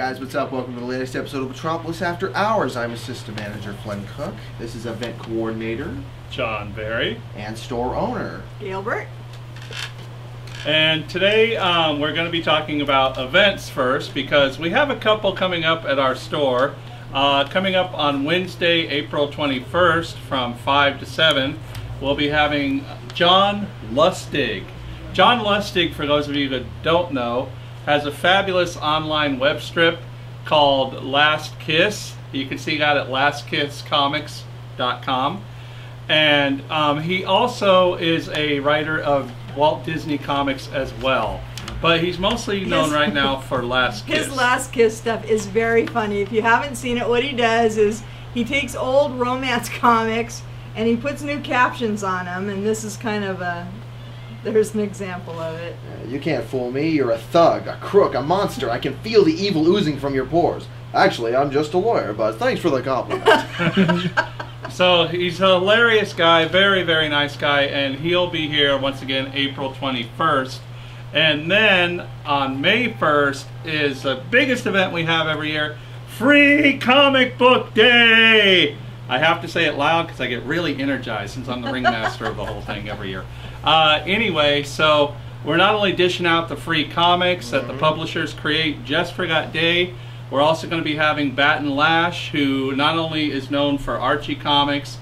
guys, what's up? Welcome to the latest episode of Metropolis After Hours. I'm Assistant Manager Flynn Cook. This is Event Coordinator John Berry. And Store Owner Gilbert. And today we're going to be talking about events first because we have a couple coming up at our store. Coming up on Wednesday, April 21st from 5 to 7, we'll be having John Lustig. John Lustig, for those of you that don't know, has a fabulous online web strip called Last Kiss. You can see that at lastkisscomics.com. And he also is a writer of Walt Disney comics as well. But he's mostly known right now for Last Kiss. His Last Kiss stuff is very funny. If you haven't seen it, what he does is he takes old romance comics and he puts new captions on them. And this is kind of a... There's an example of it. You can't fool me. You're a thug, a crook, a monster. I can feel the evil oozing from your pores. Actually, I'm just a lawyer, but thanks for the compliment. So he's a hilarious guy, very, very nice guy, and he'll be here once again April 21st. And then on May 1st is the biggest event we have every year, Free Comic Book Day! I have to say it loud because I get really energized since I'm the ringmaster of the whole thing every year. Anyway, so we're not only dishing out the free comics that the publishers create just for that day, we're also going to be having Batten Lash, who not only is known for Archie comics,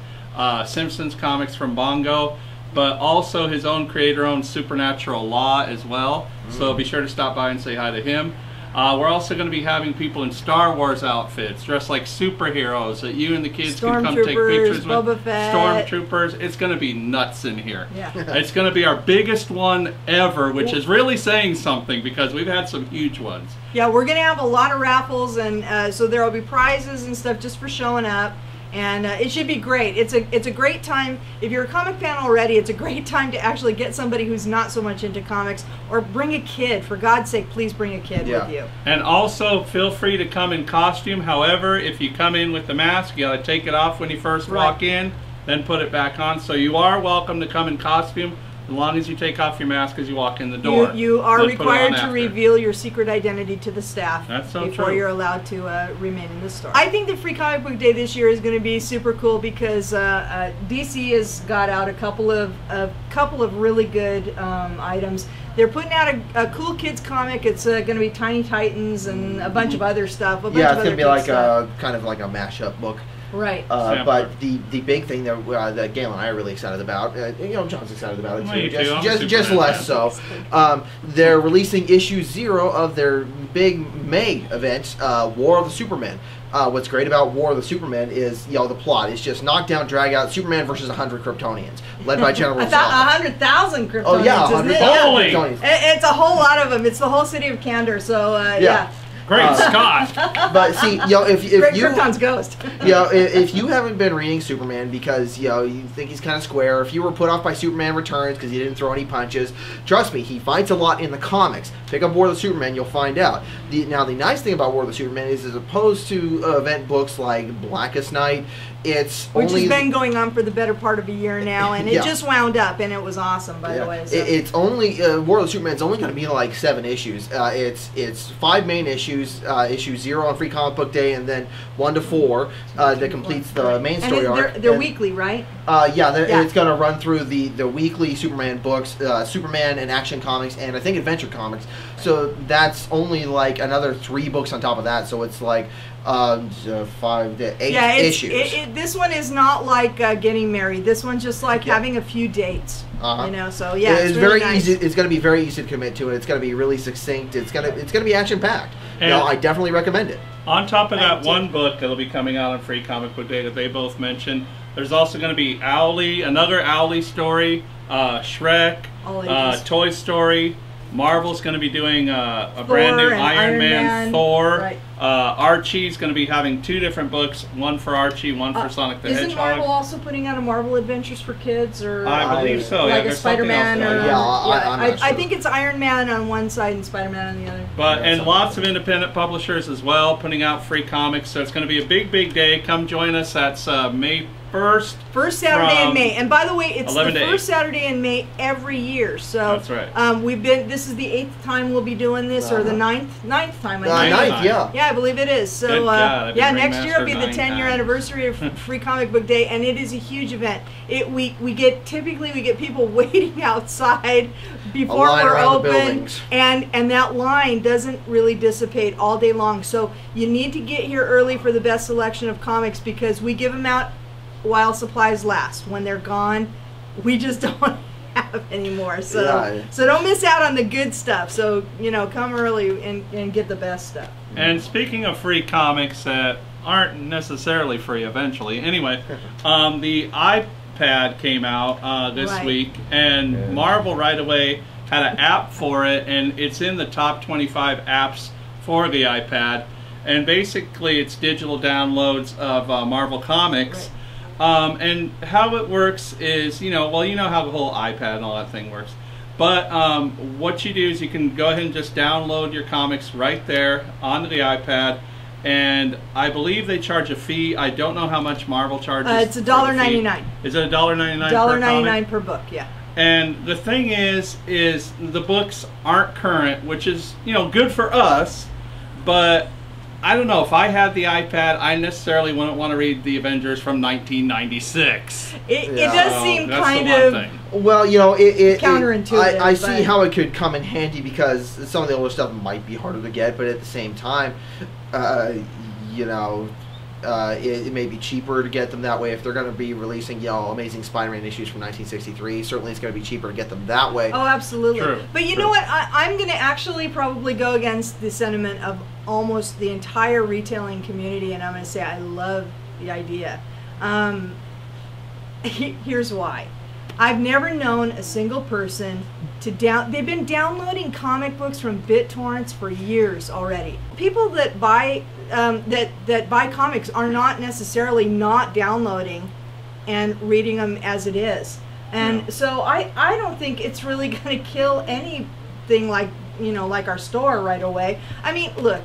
Simpsons comics from Bongo, but also his own creator-owned Supernatural Law as well. So be sure to stop by and say hi to him. We're also going to be having people in Star Wars outfits, dressed like superheroes that you and the kids can come take pictures with. Boba Fett. Stormtroopers. It's going to be nuts in here. Yeah. It's going to be our biggest one ever, which is really saying something because we've had some huge ones. Yeah, we're going to have a lot of raffles, and so there will be prizes and stuff just for showing up. And it should be great. It's a great time. If you're a comic fan already, it's a great time to actually get somebody who's not so much into comics, or bring a kid. For God's sake, please bring a kid with you. And also, feel free to come in costume. However, if you come in with the mask, you got to take it off when you first walk in, then put it back on. So you are welcome to come in costume, as long as you take off your mask as you walk in the door. You are required to reveal your secret identity to the staff before you're allowed to remain in the store. I think the Free Comic Book Day this year is going to be super cool because DC has got out a couple of really good items. They're putting out a cool kids comic. It's going to be Tiny Titans and a bunch of other stuff. It's going to be like kind of like a mashup book. Right. But the big thing that Gail and I are really excited about, John's excited about it too, just less so. They're releasing issue 0 of their big May event, War of the Supermen. What's great about War of the Supermen is, the plot. It's just knock down, drag out, Superman versus 100 Kryptonians, led by General Zod. 100,000 Kryptonians. Oh yeah, 100,000 Kryptonians. It's a whole lot of them. It's the whole city of Kandor. So yeah. Great Scott! But see, if you Krypton's ghost. If you haven't been reading Superman because you think he's kind of square, if you were put off by Superman Returns because he didn't throw any punches, trust me, he fights a lot in the comics. Pick up War of the Superman, you'll find out. Now the nice thing about War of the Superman is, as opposed to event books like Blackest Night, which has been going on for the better part of a year now, and it just wound up, and it was awesome, by the way. So. It's only War of the Superman is only going to be like 7 issues. It's 5 main issues, issue 0 on Free Comic Book Day, and then 1 to 4 that completes the main story arc. They're weekly, right? It's going to run through the weekly Superman books, Superman and Action Comics, and I think Adventure Comics. So that's only like another 3 books on top of that. So it's like 5 to 8 issues. This one is not like getting married. This one's just like having a few dates. So yeah, it's really very nice. Easy. It's going to be very easy to commit to, and it's going to be really succinct. It's going to be action packed. I definitely recommend it. On top of that one book that'll be coming out on Free Comic Book Day that they both mentioned, there's also going to be another Owly story, Shrek, Toy Story. Marvel's going to be doing a brand new Iron Man, Thor. Right. Archie's going to be having 2 different books, one for Archie, one for Sonic the Hedgehog. Isn't Marvel also putting out a Marvel Adventures for kids, or I believe so? Like a Spider-Man, I think it's Iron Man on one side and Spider-Man on the other. And lots of independent publishers as well putting out free comics. So it's going to be a big day. Come join us. That's May first Saturday in May. And by the way, it's the first 8. Saturday in May every year. So that's right. This is the 8th time we'll be doing this, or the ninth time. Ninth, yeah. Yeah, I believe it is. So yeah, next year will be the 10-year anniversary of Free Comic Book Day, and it is a huge event. We get people waiting outside before we're open, and that line doesn't really dissipate all day long. So you need to get here early for the best selection of comics, because we give them out while supplies last. When they're gone, we just don't have anymore. So so don't miss out on the good stuff. So come early and get the best stuff. And speaking of free comics that aren't necessarily free eventually, anyway, the iPad came out this week, and Marvel right away had an app for it, and it's in the top 25 apps for the iPad. And basically it's digital downloads of Marvel Comics. And how it works is, you know how the whole iPad and all that thing works. But what you do is you can go ahead and just download your comics right there onto the iPad. And I believe they charge a fee. I don't know how much Marvel charges. It's $1.99. Is it $1.99 per $1.99 per book, yeah. And the thing is the books aren't current, which is, good for us, but I don't know, if I had the iPad, I necessarily wouldn't want to read the Avengers from 1996. It does seem kind of well, counterintuitive. I see how it could come in handy, because some of the older stuff might be harder to get, but at the same time, it may be cheaper to get them that way. If they're going to be releasing, Amazing Spider-Man issues from 1963, certainly it's going to be cheaper to get them that way. Oh, absolutely. True. But you know what? I'm going to actually probably go against the sentiment of almost the entire retailing community, and I'm going to say I love the idea. Here's why. I've never known a single person to they've been downloading comic books from BitTorrents for years already. People that buy that buy comics are not necessarily not downloading and reading them as it is. And so I don't think it's really going to kill anything like our store right away. I mean, look,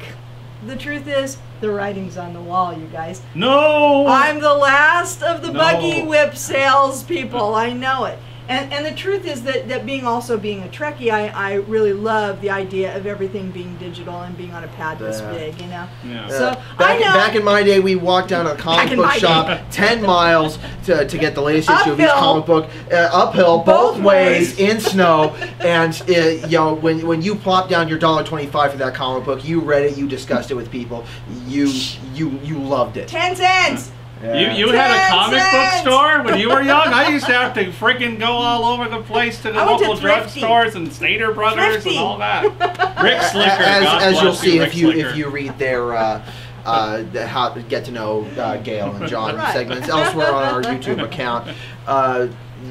the truth is, the writing's on the wall, you guys. No! I'm the last of the buggy whip salespeople. I know it. And the truth is that being a Trekkie, I really love the idea of everything being digital and being on a pad this big, Yeah. So back in my day, we walked down a comic book shop 10 miles to get the latest issue of each comic book, uphill, both ways, in snow. And when you plop down your $1.25 for that comic book, you read it, you discussed it with people, you loved it. 10 cents. Yeah. You had a comic book store when you were young? I used to have to freaking go all over the place to the local drugstores and Stater Brothers and all that. Rick Slicker. As you'll see if you read their how to get to know Gail and John segments elsewhere on our YouTube account.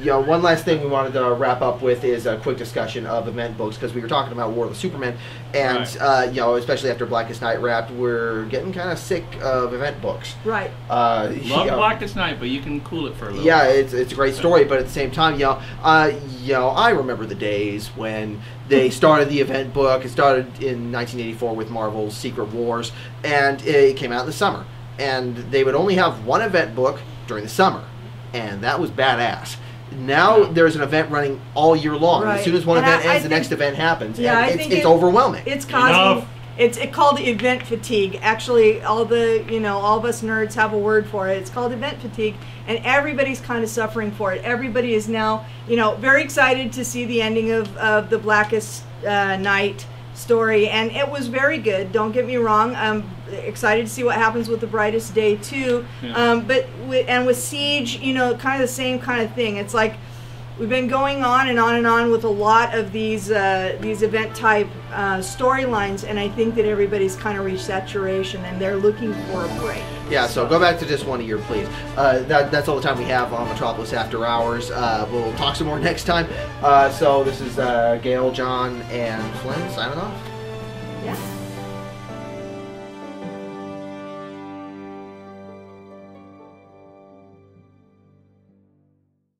One last thing we wanted to wrap up with is a quick discussion of event books, because we were talking about War of the Supermen, and especially after Blackest Night wrapped, we're getting kind of sick of event books. Right. Love Blackest Night, but you can cool it for a little. Yeah, it's a great story, but at the same time, I remember the days when they started the event book. It started in 1984 with Marvel's Secret Wars, and it came out in the summer, and they would only have one event book during the summer, and that was badass. Now there's an event running all year long. Right. As soon as one event ends, the next event happens. Yeah, and it's overwhelming. It's causing. It's called event fatigue. Actually, all of us nerds have a word for it. It's called event fatigue, and everybody's kind of suffering for it. Everybody is now, very excited to see the ending of the Blackest Night story, and it was very good. Don't get me wrong. I'm excited to see what happens with the Brightest Day too. Yeah. But with Siege, kind of the same kind of thing. It's like we've been going on and on and on with a lot of these event type storylines, and I think that everybody's kind of reached saturation and they're looking for a break. Yeah, so go back to just one a year, please. That's all the time we have on Metropolis After Hours. We'll talk some more next time. So this is Gail, John, and Flynn signing off. Yeah.